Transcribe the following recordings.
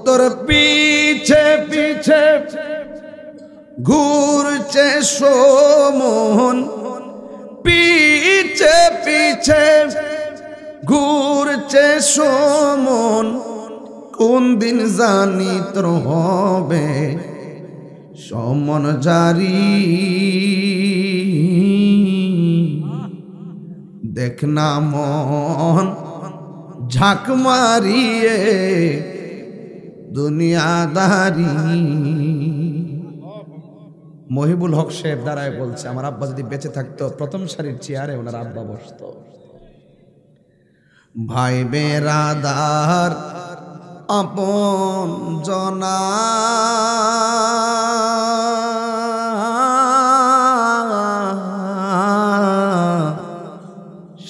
তোর পিছে পিছে ঘুরছে সমন, পিছে পিছে ঘুরছে সমন, কোন দিন জানি তোর হবে সমন জারি। দেখ না মন ঝাঁক মারিয়ে দুনিয়াদারি। মহিবুল হক সাহেব দাঁড়ায় বলছে, আমার আব্বা যদি বেঁচে থাকতো প্রথম সারির চেয়ারে ওনার আব্বা বসতো। ভাই বেরাদার আপন জনা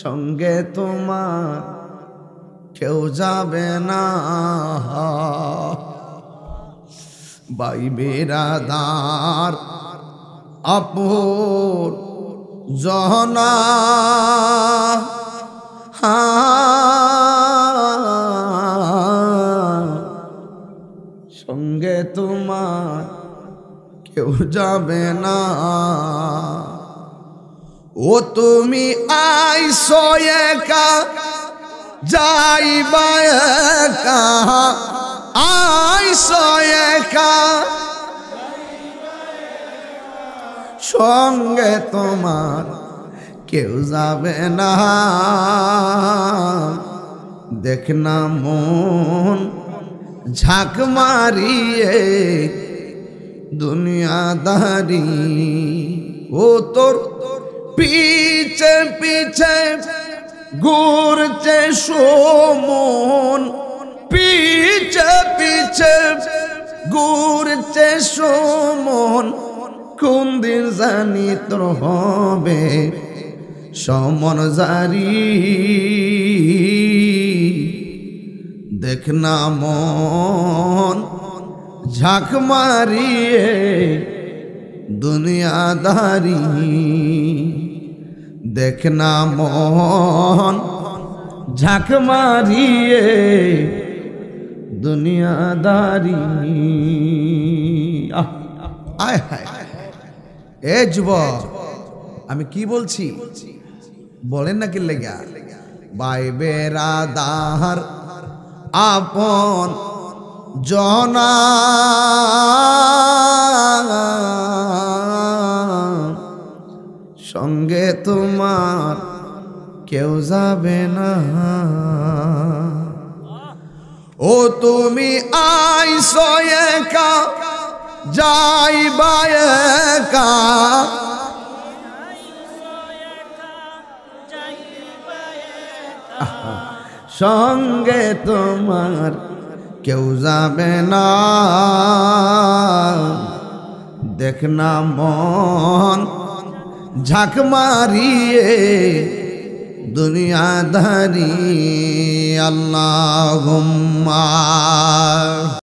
সঙ্গে তোমার কেউ যাবে না। ভাই বেরাদার আপন জনা সঙ্গে তোমার কেউ যাবে না। ও তুমি আইসো একা যাইবা একা, আইসো একা সঙ্গে তোমার কেউ যাবে না। দেখ না মন ঝাঁক মারিয়ে দুনিয়াদারি। ও তোর পিছে পিছে ঘুরছে সমন, পিছে পিছে ঘুরছে সমন, কোন দিন জানি তোর হবে সমন জারি। দেখ না মন ঝাঁক মারিয়ে দুনিয়াদারি। দেখ না মন ঝাঁক মারিয়ে দুনিয়াদারি। আয় হায় এ যুবক, আমি কি বলছি বলেন না কি লেগা? ভাই বেরাদার আপন জনা সঙ্গে তোমার কেউ যাবে না। ও তুমি আইসো একা যাইবা একা, সঙ্গে তোমার কেউ যাবে না। দেখ না মন ঝাঁক মারিয়ে দুনিয়াদারি। আল্লাহুম্মা